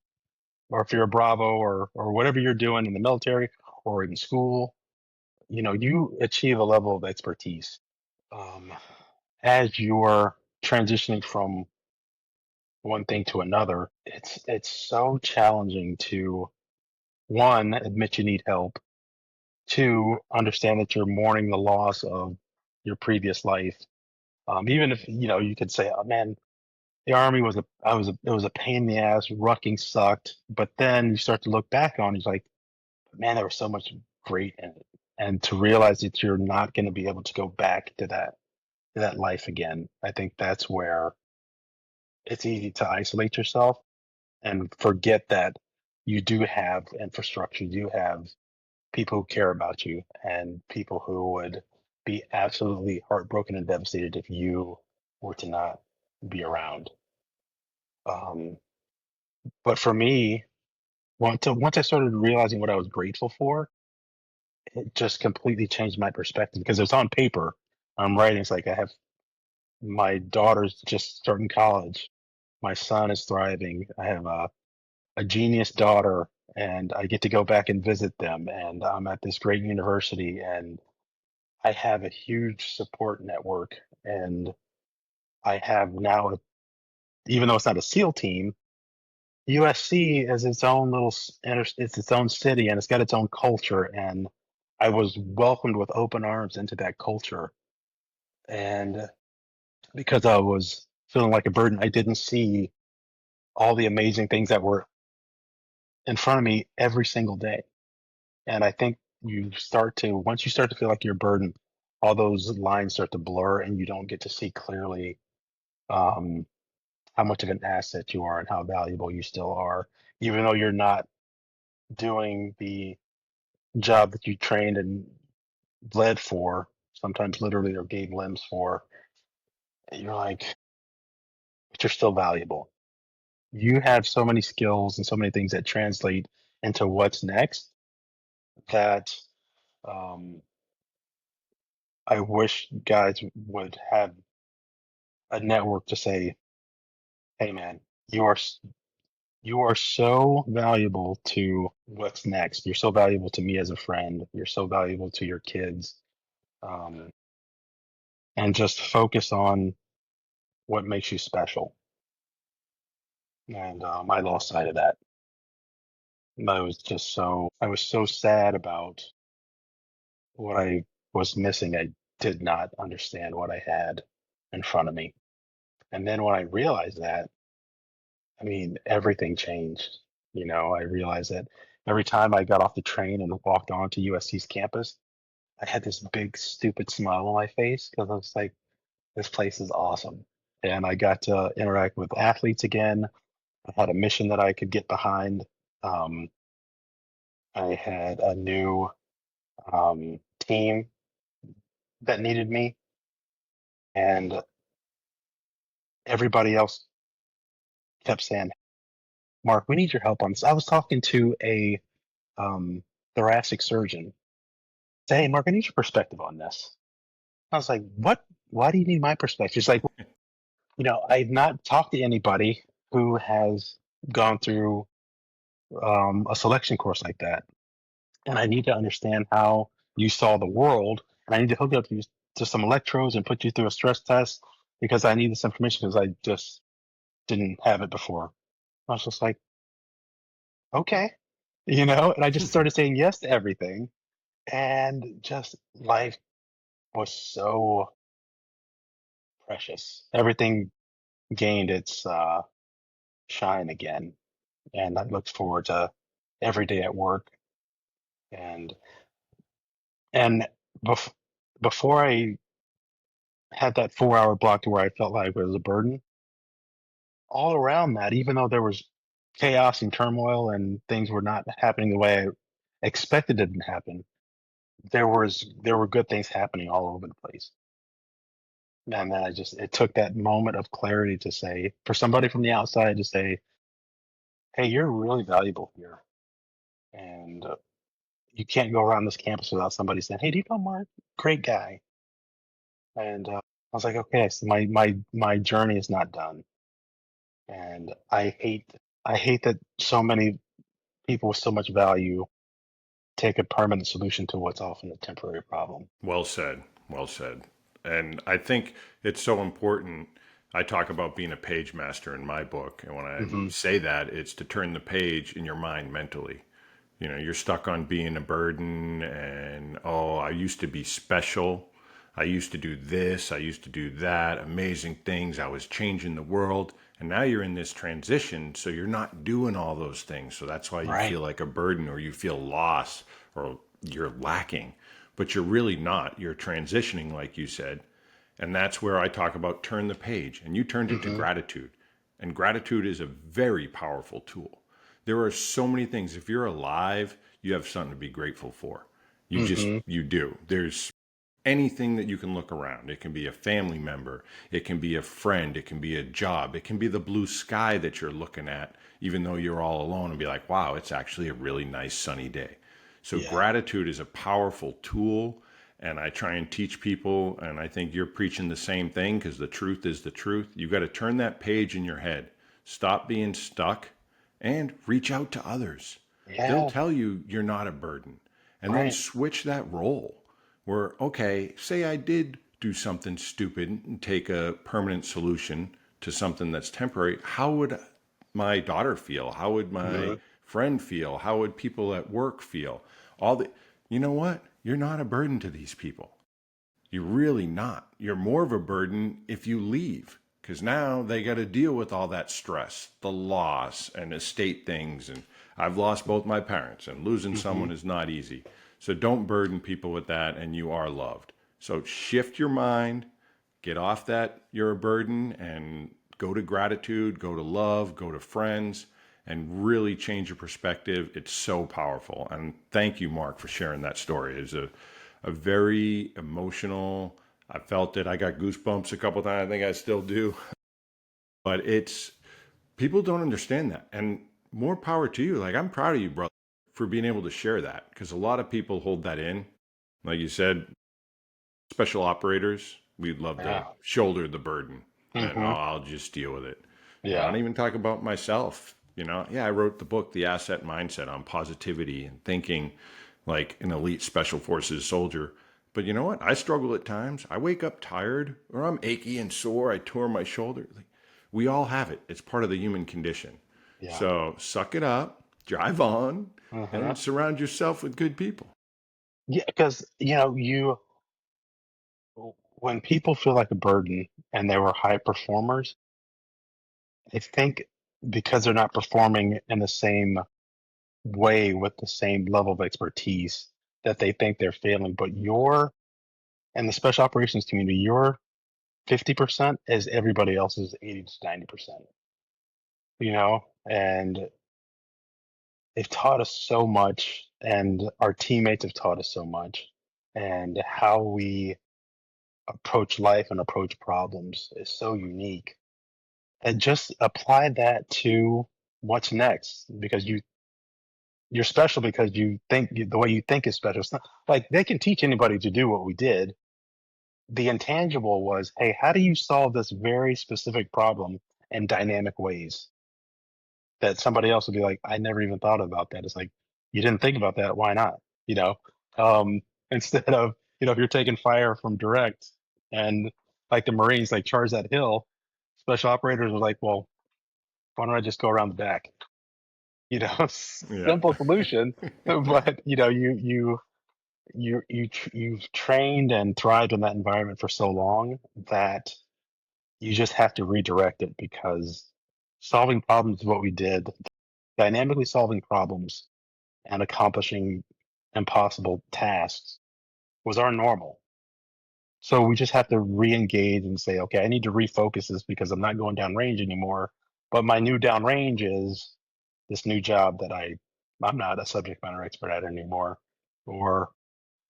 or if you're a Bravo, or whatever you're doing in the military or in school, you achieve a level of expertise. Um, as you're transitioning from one thing to another, it's so challenging to, one, admit you need help, two, understand that you're mourning the loss of your previous life. Even if you could say, "Oh man, the army was it was a pain in the ass, rucking sucked," but then you start to look back on it, it's like, man, there was so much great in it, and to realize that you're not going to be able to go back to that life again. I think that's where it's easy to isolate yourself and forget that you do have infrastructure, you have people who care about you, and people who would be absolutely heartbroken and devastated if you were to not be around. Um, but for me, once I started realizing what I was grateful for, it just completely changed my perspective because it's on paper. I'm writing. It's like I have my daughter's just starting college. My son is thriving. I have a genius daughter, and I get to go back and visit them. And I'm at this great university, and I have a huge support network. And I have now, even though it's not a SEAL team, USC is its own it's its own city, and it's got its own culture. And I was welcomed with open arms into that culture. And because I was feeling like a burden, I didn't see all the amazing things that were in front of me every single day. And I think once you start to feel like you're burdened, all those lines start to blur and you don't get to see clearly um, how much of an asset you are and how valuable you still are, even though you're not doing the job that you trained and bled for, sometimes literally or gave limbs for. You're like, but you're still valuable. You have so many skills and so many things that translate into what's next that um, I wish guys would have a network to say, "Hey, man, you are you are so valuable to what's next. You're so valuable to me as a friend. You're so valuable to your kids." Um, and just focus on what makes you special. And I lost sight of that. I was so sad about what I was missing. I did not understand what I had in front of me. And then when I realized that, I mean, everything changed. You know, I realized that every time I got off the train and walked onto USC's campus, I had this big, stupid smile on my face because I was like, this place is awesome. And I got to interact with athletes again. I had a mission that I could get behind. Um, I had a new team that needed me, and everybody else kept saying, "Mark, we need your help on this." I was talking to a um, thoracic surgeon. Say, "Hey, Mark, I need your perspective on this." I was like, "What? Why do you need my perspective?" She's like, I've not talked to anybody who has gone through a selection course like that, and I need to understand how you saw the world, and I need to hook up you to some electrodes and put you through a stress test because I need this information because I just didn't have it before. I was just like, okay, and I just started saying yes to everything, and just life was so precious. Everything gained its shine again, and I looked forward to every day at work. And and bef- before I had that 4 hour block to where I felt like it was a burden, all around that, even though there was chaos and turmoil and things were not happening the way I expected it to happen, there were good things happening all over the place. And then it took that moment of clarity to say, for somebody from the outside to say, "Hey, you're really valuable here." And you can't go around this campus without somebody saying, "Hey, do you know Mark? Great guy." And I was like, okay, so my journey is not done. And I hate that so many people with so much value take a permanent solution to what's often a temporary problem. Well said. Well said. And I think it's so important. I talk about being a page master in my book. And when I Hmm. say that, it's to turn the page in your mind mentally. You're stuck on being a burden and, oh, I used to be special. I used to do this. I used to do that. Amazing things. I was changing the world. And now you're in this transition. So you're not doing all those things. So that's why you Right. feel like a burden or you feel lost or you're lacking. But you're really not. You're transitioning, like you said. And that's where I talk about turn the page. And you turned it to Hmm. gratitude. And gratitude is a very powerful tool. There are so many things. If you're alive, you have something to be grateful for. Hmm. You do. There's anything that you can look around. It can be a family member, it can be a friend, it can be a job, it can be the blue sky that you're looking at, even though you're all alone, and be like, wow, it's actually a really nice sunny day. So, Yeah. gratitude is a powerful tool. And I try and teach people, and I think you're preaching the same thing because the truth is the truth. You got to turn that page in your head, stop being stuck, and reach out to others. They'll Yeah. tell you you're not a burden. And then Right. switch that role where, okay, say I did do something stupid and take a permanent solution to something that's temporary. How would my daughter feel? How would my Hmm. friend feel? How would people at work feel? All the, you know what? You're not a burden to these people. You're really not. You're more of a burden if you leave because now they got to deal with all that stress, the loss, and estate things. And I've lost both my parents, and losing Hmm. someone is not easy. So don't burden people with that, and you are loved. So shift your mind, Get off that you're a burden and go to gratitude, go to love, go to friends, and really change your perspective. It's so powerful. And thank you, Mark, for sharing that story. It's a very emotional, I felt it. I got goosebumps a couple times. I think I still do. But it's people don't understand that. And more power to you. Like, I'm proud of you, brother, for being able to share that because a lot of people hold that in. Like you said, special operators, we'd love to Yeah. shoulder the burden and Hmm. I'll just deal with it. I Yeah. don't even talk about myself. Yeah, I wrote the book, The Asset Mindset, on positivity and thinking like an elite special forces soldier. But you know what? I struggle at times. I wake up tired or I'm achy and sore. I tore my shoulder. Like, we all have it. It's part of the human condition. Yeah. So suck it up, drive on, Uh-huh. and surround yourself with good people. Yeah, because when people feel like a burden and they were high performers, I think because they're not performing in the same way with the same level of expertise that they think they're failing. But you're in the special operations community, your 50% is everybody else's 80 to 90%, and they've taught us so much, and our teammates have taught us so much, and how we approach life and approach problems is so unique. And just apply that to what's next because you're special because the way you think is special. It's not like they can teach anybody to do what we did. The intangible was, hey, how do you solve this very specific problem in dynamic ways that somebody else would be like, I never even thought about that. It's like, you didn't think about that. Why not? You know, um, instead of, if you're taking fire from direct and like the Marines, like charge that hill, special operators were like, well, why don't I just go around the back? Yeah. Simple solution, but you've trained and thrived in that environment for so long that you just have to redirect it because solving problems is what we did. Dynamically solving problems and accomplishing impossible tasks was our normal. So we just have to re-engage and say, okay, I need to refocus this because I'm not going down range anymore. But my new down range is this new job that I'm not a subject matter expert at anymore, or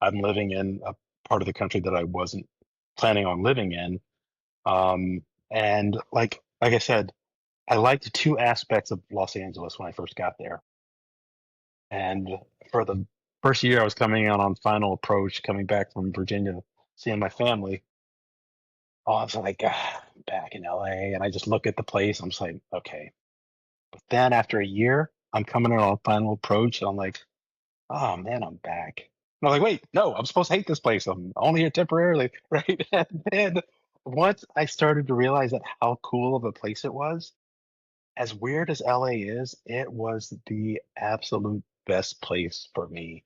I'm living in a part of the country that I wasn't planning on living in. Um, and like I said, I liked two aspects of Los Angeles when I first got there. And for the first year I was coming out on final approach, coming back from Virginia, seeing my family. Oh, I was like, I'm back in LA. And I just look at the place. I'm just like, okay. But then after a year, I'm coming in on final approach. And I'm like, oh man, I'm back. And I'm like, wait, no, I'm supposed to hate this place. I'm only here temporarily. Right. And then once I started to realize that how cool of a place it was, as weird as LA is, it was the absolute best place for me.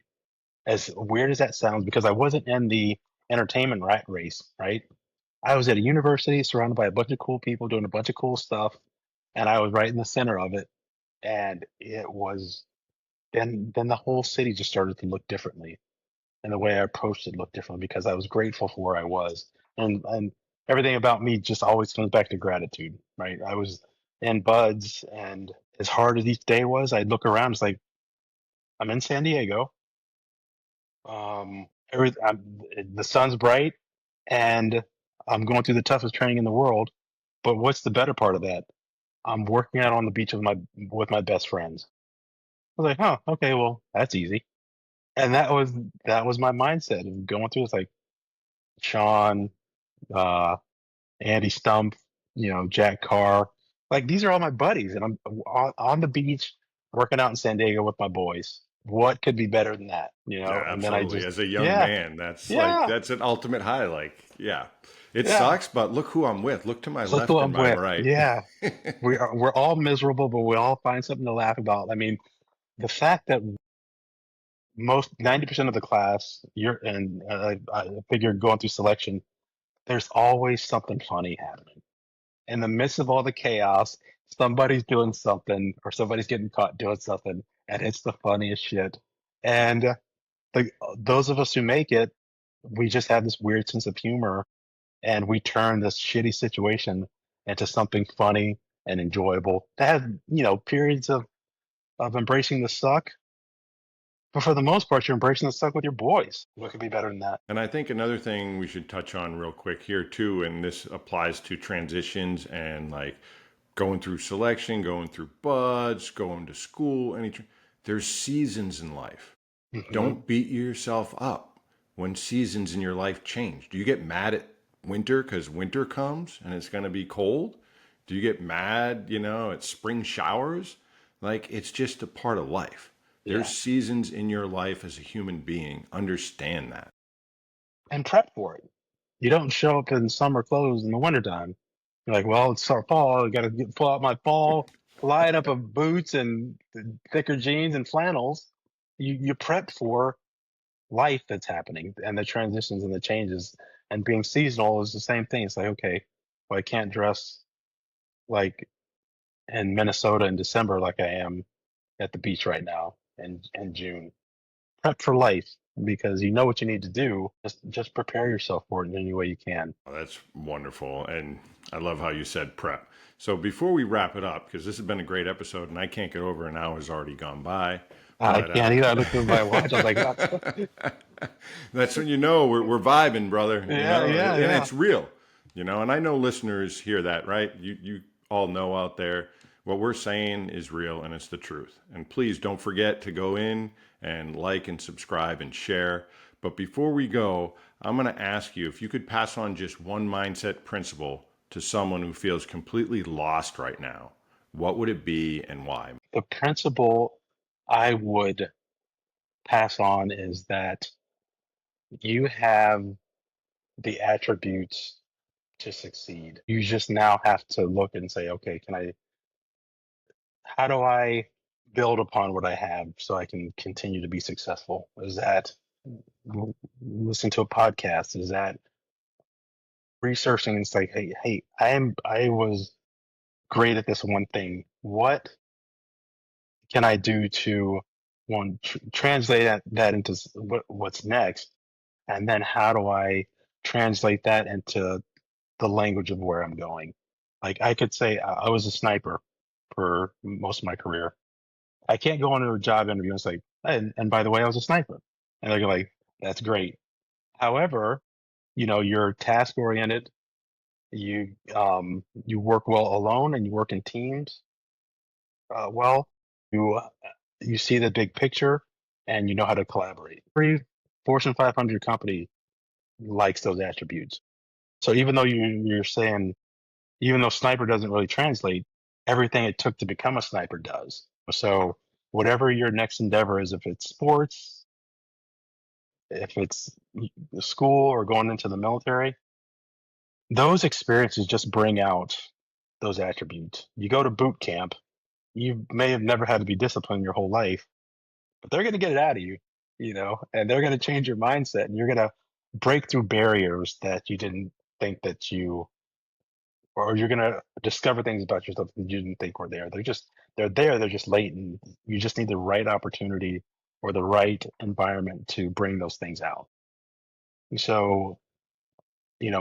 As weird as that sounds, because I wasn't in the entertainment rat race, right? I was at a university surrounded by a bunch of cool people doing a bunch of cool stuff, and I was right in the center of it. And it was then the whole city just started to look differently, and the way I approached it looked different because I was grateful for where I was, and everything about me just always comes back to gratitude, right? I was in buds, and as hard as each day was, I'd look around, it's like I'm in San Diego. The sun's bright, and I'm going through the toughest training in the world. But what's the better part of that? I'm working out on the beach with my best friends. I was like, huh, okay, well, that's easy. And that was my mindset of going through this, like Sean, uh, Andy Stump, Jack Carr. Like these are all my buddies, and I'm on the beach working out in San Diego with my boys. What could be better than that? Yeah, And then I absolutely. just, As a young yeah, man, that's like yeah, that's an ultimate high. Like, yeah. It yeah. sucks, but look who I'm with. Look to my Look who left and I'm my with. right. Yeah, we're all miserable, but we all find something to laugh about. I mean, the fact that most 90% of the class, I figure going through selection, there's always something funny happening. In the midst of all the chaos, somebody's doing something or somebody's getting caught doing something, and it's the funniest shit. And those of us who make it, we just have this weird sense of humor and we turn this shitty situation into something funny and enjoyable. That had, periods of embracing the suck, but for the most part, you're embracing the suck with your boys. What could be better than that? And I think another thing we should touch on real quick here too, and this applies to transitions and like going through selection, going through buds, going to school, there's seasons in life. Hmm. Don't beat yourself up when seasons in your life change. Do you get mad at winter because winter comes and it's going to be cold? Do you get mad, at spring showers? Like, it's just a part of life. There's Yeah, seasons in your life as a human being. Understand that. and prep for it. You don't show up in summer clothes in the wintertime. You're like, well, it's our fall. I got to pull out my fall lineup of boots and thicker jeans and flannels. You prep for life that's happening and the transitions and the changes. And being seasonal is the same thing. It's like, okay, well, I can't dress like in Minnesota in December like I am at the beach right now in June. Prep for life because you know what you need to do. Just prepare yourself for it in any way you can. Oh, that's wonderful. And I love how you said prep. So before we wrap it up, because this has been a great episode and I can't get over an hour's already gone by, I but can't either. I looked at my watch. I was like, that's when you know we're vibing, brother, yeah, yeah, and yeah. it's real, and I know listeners hear that, right? You all know out there what we're saying is real and it's the truth. And please don't forget to go in and like and subscribe and share. But before we go, I'm going to ask you if you could pass on just one mindset principle to someone who feels completely lost right now. What would it be and why? The principle I would pass on is that you have the attributes to succeed. You just now have to look and say, okay, how do I build upon what I have so I can continue to be successful? Is that listen to a podcast? Is that researching? It's like, hey, I was great at this one thing. What can I do to translate that into what's next? And then how do I translate that into the language of where I'm going? Like I could say I was a sniper for most of my career. I can't go into a job interview and say, and by the way, I was a sniper. And they're like, that's great. However, you're task oriented. You work well alone and you work in teams well. You see the big picture and you know how to collaborate. Every Fortune 500 company likes those attributes. So even though you're saying, even though sniper doesn't really translate, everything it took to become a sniper does. So whatever your next endeavor is, if it's sports, if it's school or going into the military, those experiences just bring out those attributes. You go to boot camp, you may have never had to be disciplined your whole life, but they're going to get it out of you, and they're going to change your mindset and you're going to break through barriers that you didn't think that or you're going to discover things about yourself that you didn't think were there. They're there. They're just latent. You just need the right opportunity or the right environment to bring those things out. So,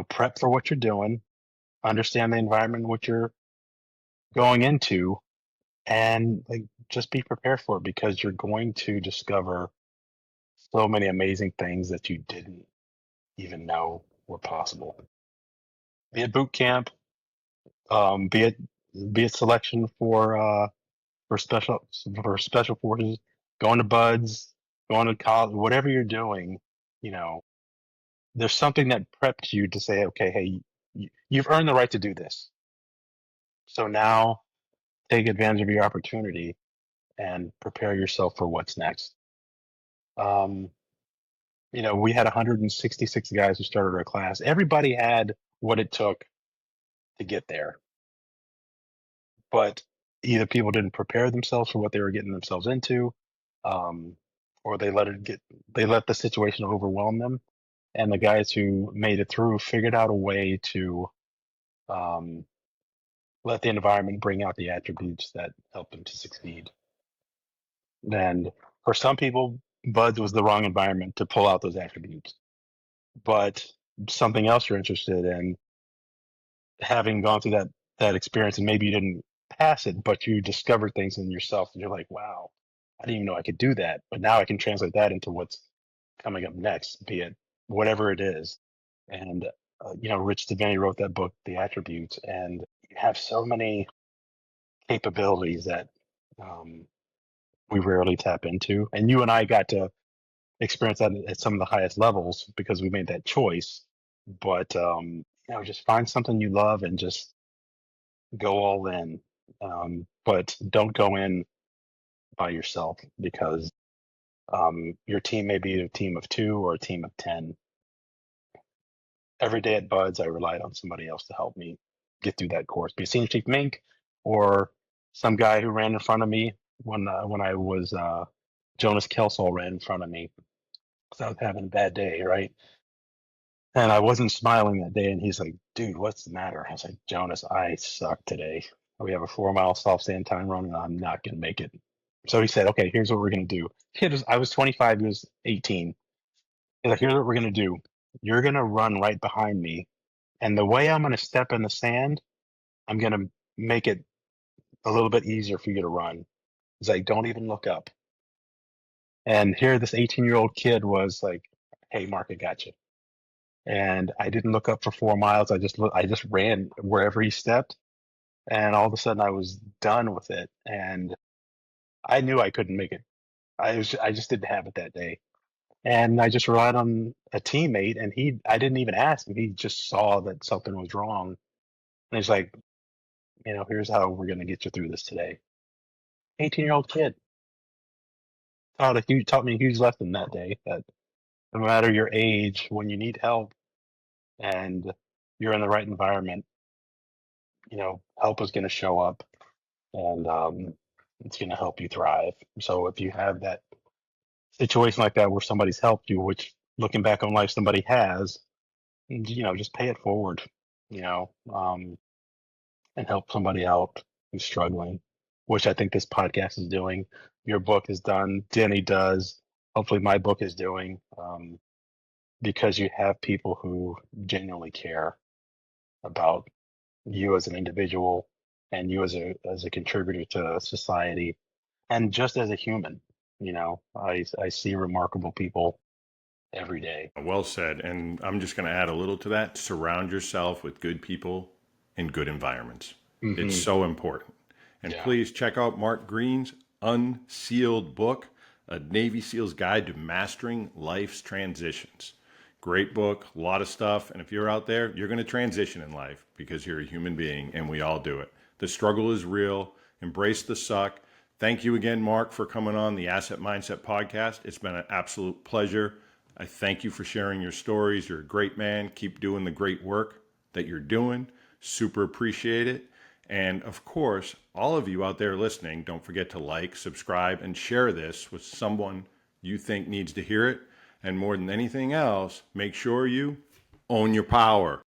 prep for what you're doing, understand the environment what you're going into, and like just be prepared for it because you're going to discover so many amazing things that you didn't even know were possible. Be it boot camp, be it selection for special forces, going to buds, going to college, whatever you're doing, you know, there's something that prepped you to say, okay, hey, you've earned the right to do this. So now take advantage of your opportunity and prepare yourself for what's next. Um, we had 166 guys who started our class. Everybody had what it took to get there, but either people didn't prepare themselves for what they were getting themselves into, um, or they let the situation overwhelm them. And the guys who made it through figured out a way to um, let the environment bring out the attributes that help them to succeed. And for some people, Buds was the wrong environment to pull out those attributes. But something else you're interested in, having gone through that experience, and maybe you didn't pass it, but you discovered things in yourself and you're like, wow, I didn't even know I could do that. But now I can translate that into what's coming up next, be it whatever it is. And Rich Divinity wrote that book, The Attributes, and you have so many capabilities that um, we rarely tap into. And you and I got to experience that at some of the highest levels because we made that choice. But just find something you love and just go all in. But don't go in by yourself because your team may be a team of 2 or a team of 10. Every day at Buds, I relied on somebody else to help me get through that course, be a senior chief mink or some guy who ran in front of me when I was Jonas Kelsall ran in front of me because I was having a bad day, right? And I wasn't smiling that day. And he's like, dude, what's the matter? I was like, Jonas, I suck today. We have a 4 mile soft sand time run and I'm not going to make it. So he said, okay, here's what we're going to do. I was 25, he was 18. He's like, here's what we're going to do. You're going to run right behind me. And the way I'm going to step in the sand, I'm going to make it a little bit easier for you to run. He's like, don't even look up. And here, this 18-year-old kid was like, hey, Mark, I got you. And I didn't look up for 4 miles. I just ran wherever he stepped, and all of a sudden I was done with it. And I knew I couldn't make it. I just didn't have it that day, and I just relied on a teammate. And I didn't even ask him. He just saw that something was wrong, and he's like, here's how we're gonna get you through this today. 18-year-old kid taught me a huge lesson that day. That no matter your age, when you need help and you're in the right environment, help is going to show up, and it's going to help you thrive. So if you have that situation like that where somebody's helped you, which looking back on life somebody has, just pay it forward, you know, um, and help somebody out who's struggling, which I think this podcast is doing. Your book is done. Jenny does. Hopefully, my book is doing, because you have people who genuinely care about you as an individual and you as a contributor to society and just as a human. I see remarkable people every day. Well said. And I'm just going to add a little to that. Surround yourself with good people in good environments. It's Hmm. so important. And Yeah. please check out Mark Greene's Unsealed book, A Navy SEAL's Guide to Mastering Life's Transitions. Great book, a lot of stuff. And if you're out there, you're going to transition in life because you're a human being and we all do it. The struggle is real. Embrace the suck. Thank you again, Mark, for coming on the Asset Mindset podcast. It's been an absolute pleasure. I thank you for sharing your stories. You're a great man. Keep doing the great work that you're doing. Super appreciate it. And of course, all of you out there listening, don't forget to like, subscribe, and share this with someone you think needs to hear it. And more than anything else, make sure you own your power.